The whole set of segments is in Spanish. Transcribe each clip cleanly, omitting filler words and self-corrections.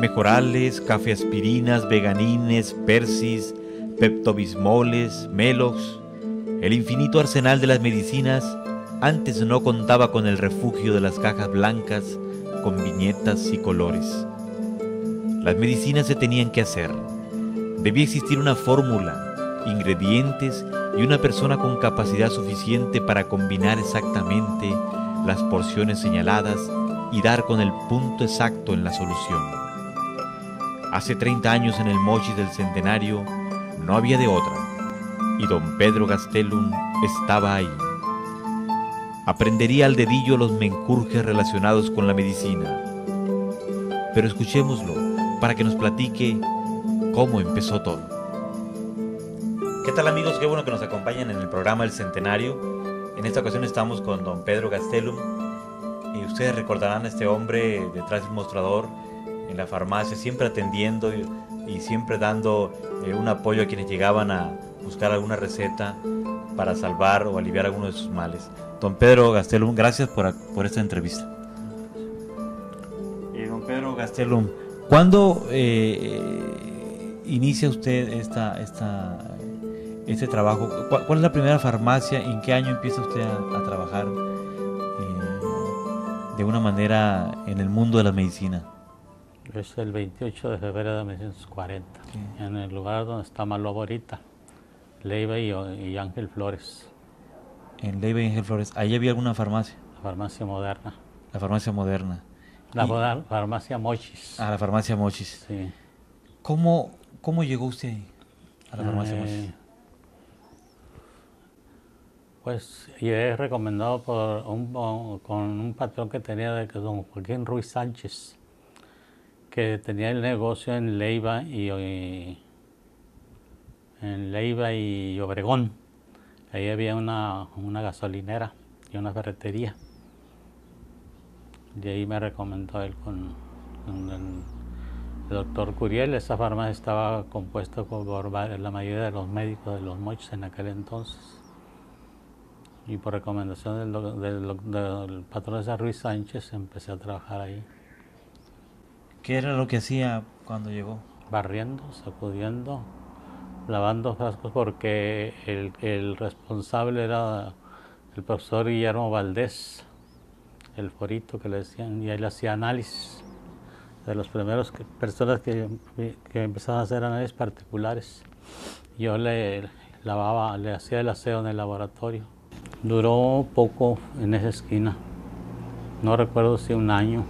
mejorales, cafeaspirinas, veganines, persis, peptobismoles, melox. El infinito arsenal de las medicinas antes no contaba con el refugio de las cajas blancas con viñetas y colores. Las medicinas se tenían que hacer. Debía existir una fórmula, ingredientes y una persona con capacidad suficiente para combinar exactamente las porciones señaladas y dar con el punto exacto en la solución. Hace 30 años en el Mochis del Centenario no había de otra, y don Pedro Gastelum estaba ahí. Aprendería al dedillo los menjurjes relacionados con la medicina. Pero escuchémoslo para que nos platique cómo empezó todo. ¿Qué tal, amigos? Qué bueno que nos acompañan en el programa El Centenario. En esta ocasión estamos con don Pedro Gastelum. Y ustedes recordarán a este hombre detrás del mostrador en la farmacia, siempre atendiendo y siempre dando un apoyo a quienes llegaban a buscar alguna receta para salvar o aliviar alguno de sus males. Don Pedro Gastelum, gracias por esta entrevista. Don Pedro Gastelum, ¿cuándo inicia usted este trabajo? ¿Cuál es la primera farmacia? ¿En qué año empieza usted a trabajar de una manera en el mundo de la medicina? Es el 28 de febrero de 1940, sí, en el lugar donde está Malobo ahorita, Leiva y Ángel Flores. En Leiva y Ángel Flores, ¿ahí había alguna farmacia? La farmacia moderna. La farmacia moderna. La farmacia Mochis. Ah, la farmacia Mochis. Sí. ¿Cómo llegó usted ahí, a la farmacia Mochis? Pues llegué recomendado con un patrón que tenía de don Joaquín Ruiz Sánchez, que tenía el negocio en Leiva y Obregón. Ahí había una gasolinera y una ferretería. De ahí me recomendó él con el doctor Curiel. Esa farmacia estaba compuesta por la mayoría de los médicos de los Mochis en aquel entonces. Y por recomendación del patrón de Ruiz Sánchez empecé a trabajar ahí. ¿Qué era lo que hacía cuando llegó? Barriendo, sacudiendo, lavando frascos, porque el responsable era el profesor Guillermo Valdés, el forito que le decían, y él hacía análisis. De los primeros personas que empezaban a hacer análisis particulares. Yo le hacía el aseo en el laboratorio. Duró poco en esa esquina, no recuerdo si un año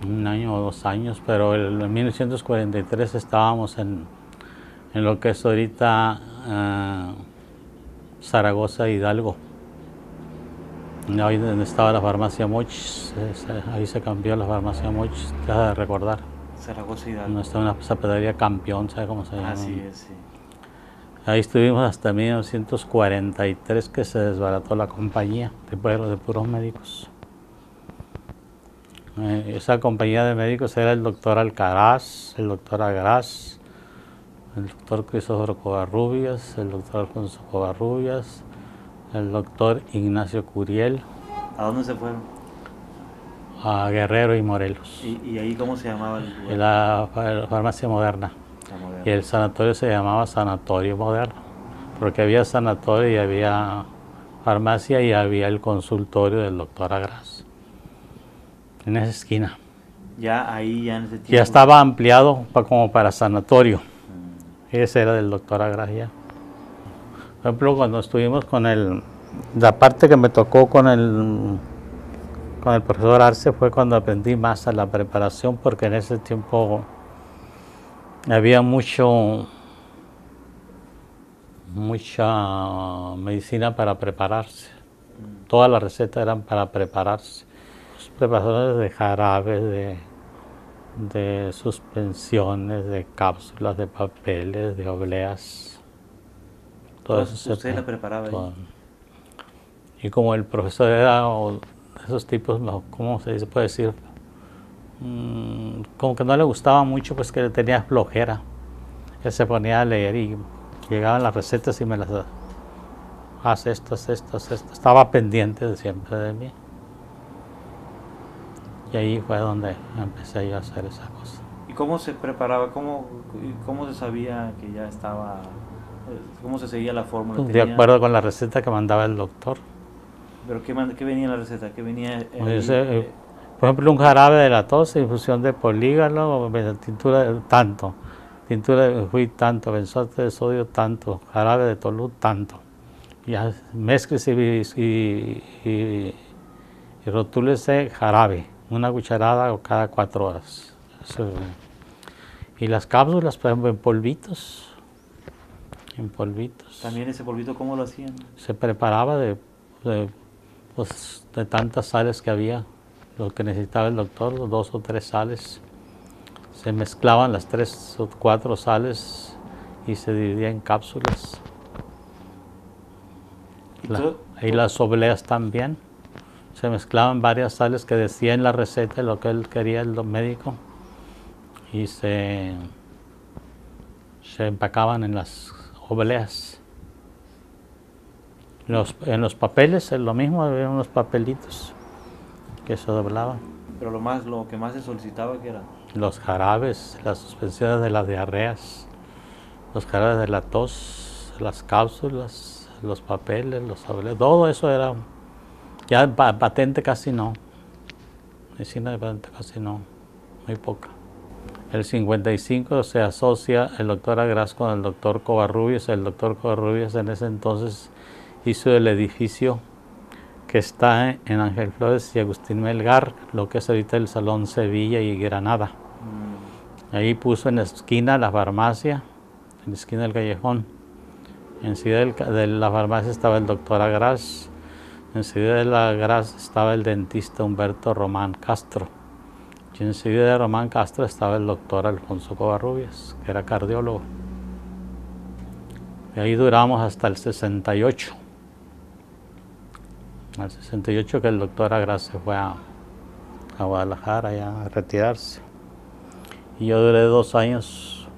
o 2 años, pero en 1943 estábamos en lo que es ahorita Zaragoza, Hidalgo. Ahí donde estaba la farmacia Mochis, ahí se cambió la farmacia Mochis, te has de recordar. Zaragoza, Hidalgo. Donde está una zapatería Campeón, ¿sabe cómo se llama? Así es, sí. Ahí estuvimos hasta 1943, que se desbarató la compañía de puros médicos. Esa compañía de médicos era el doctor Alcaraz, el doctor Agraz, el doctor Cristóforo Covarrubias, el doctor Alfonso Covarrubias, el doctor Ignacio Curiel. ¿A dónde se fueron? A Guerrero y Morelos. ¿Y ahí cómo se llamaba el lugar? La farmacia moderna. Y el sanatorio se llamaba Sanatorio Moderno, porque había sanatorio y había farmacia y había el consultorio del doctor Agraz. En esa esquina. Ya en ese tiempo. Ya estaba ampliado como para sanatorio. Ese era del doctor Agraz ya. Por ejemplo, cuando estuvimos con la parte que me tocó con el profesor Arce fue cuando aprendí más a la preparación, porque en ese tiempo había mucha medicina para prepararse. Todas las recetas eran para prepararse. Preparaciones de jarabes, de suspensiones, de cápsulas, de papeles, de obleas. Todo eso ¿Usted la preparaba ahí? Y como el profesor era de esos tipos, ¿cómo se puede decir? Como que no le gustaba mucho, pues que le tenía flojera. Él se ponía a leer y llegaban las recetas y me las haz esto. Estaba pendiente siempre de mí. Y ahí fue donde empecé yo a hacer esa cosa. ¿Y cómo se preparaba? ¿Cómo se sabía que ya estaba? ¿Cómo se seguía la fórmula? De acuerdo con la receta que mandaba el doctor. ¿Pero qué venía en la receta? ¿Qué venía? Por ejemplo, un jarabe de la tos, infusión de polígalo, tintura de tanto, tintura de juí tanto, benzoate de sodio tanto, jarabe de tolú tanto. Ya mezcles y rotúlese jarabe, una cucharada cada 4 horas. Eso. Y las cápsulas, por ejemplo, en polvitos. ¿También ese polvito cómo lo hacían? Se preparaba de tantas sales que había, lo que necesitaba el doctor, 2 o 3 sales. Se mezclaban las 3 o 4 sales y se dividía en cápsulas. Y las obleas también. Se mezclaban varias sales que decía en la receta lo que él quería, el médico, y se empacaban en las obleas. En los papeles es lo mismo, había unos papelitos que se doblaban. Pero lo que más se solicitaba, ¿qué era? Los jarabes, las suspensiones de las diarreas, los jarabes de la tos, las cápsulas, los papeles, los obleas, todo eso era. Ya patente casi no, medicina de patente casi no, muy poca. El 55 se asocia el doctor Agraz con el doctor Covarrubias. El doctor Covarrubias en ese entonces hizo el edificio que está en Ángel Flores y Agustín Melgar, lo que es ahorita el Salón Sevilla y Granada. Ahí puso en la esquina la farmacia, en la esquina del callejón. Enseguida de la farmacia estaba el doctor Agraz. Enseguida de la Agraz estaba el dentista Humberto Román Castro. Y enseguida de Román Castro estaba el doctor Alfonso Covarrubias, que era cardiólogo. Y ahí duramos hasta el 68. Al 68 que el doctor Agraz se fue a Guadalajara ya a retirarse. Y yo duré 2 años.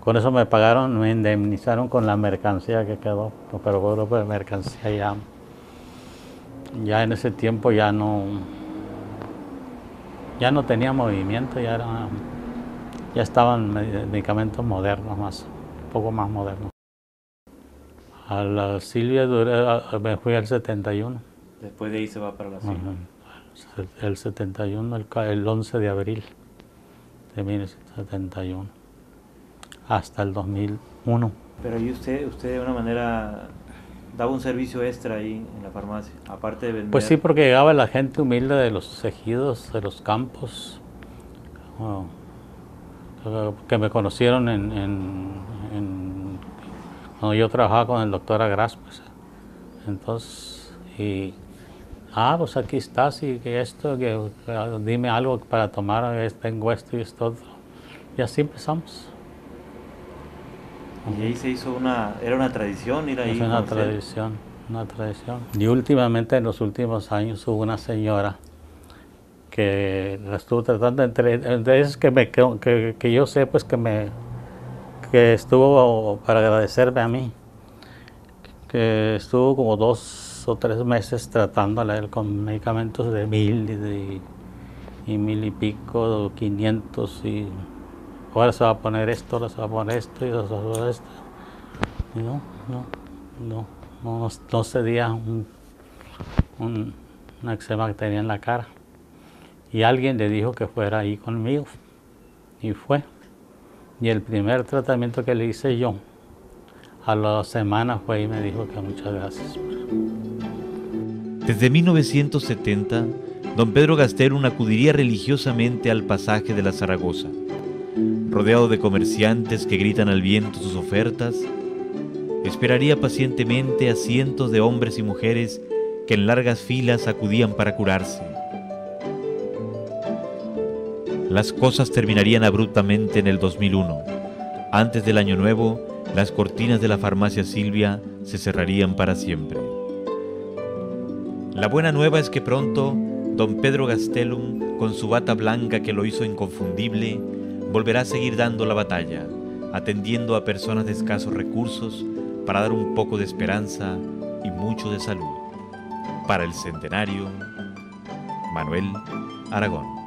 Con eso me pagaron, me indemnizaron con la mercancía que quedó. Pero grupo de mercancía ya en ese tiempo ya no tenía movimiento, ya estaban medicamentos modernos, un poco más modernos. A la Silvia me fui al 71. Después de ahí se va para la Silvia. El 71, el 11 de abril de 1971, hasta el 2001. Pero ahí usted de una manera daba un servicio extra ahí en la farmacia, aparte de vender. Pues sí, porque llegaba la gente humilde de los ejidos, de los campos, que me conocieron cuando yo trabajaba con el doctor Agraz, pues. Entonces, pues aquí estás, y que esto, dime algo para tomar, tengo esto y esto. Y así empezamos. Y ahí se hizo era una tradición ir ahí. Es una tradición. Y últimamente, en los últimos años, hubo una señora que la estuvo tratando, entre esas que yo sé, pues que estuvo para agradecerme a mí, que estuvo como 2 o 3 meses tratándola él con medicamentos de 1000 y 1000 y pico, 500 y... Ahora se va a poner esto, ahora se va a poner esto y ahora se va a poner esto. Y no cedía un eczema que tenía en la cara. Y alguien le dijo que fuera ahí conmigo. Y fue. Y el primer tratamiento que le hice yo, a la semana fue y me dijo que muchas gracias. Desde 1970, don Pedro Gastelum acudiría religiosamente al pasaje de la Zaragoza. Rodeado de comerciantes que gritan al viento sus ofertas, esperaría pacientemente a cientos de hombres y mujeres que en largas filas acudían para curarse. Las cosas terminarían abruptamente en el 2001. Antes del año nuevo, las cortinas de la farmacia Silvia se cerrarían para siempre. La buena nueva es que pronto, don Pedro Gastelum, con su bata blanca que lo hizo inconfundible, volverá a seguir dando la batalla, atendiendo a personas de escasos recursos para dar un poco de esperanza y mucho de salud. Para el centenario, Manuel Aragón.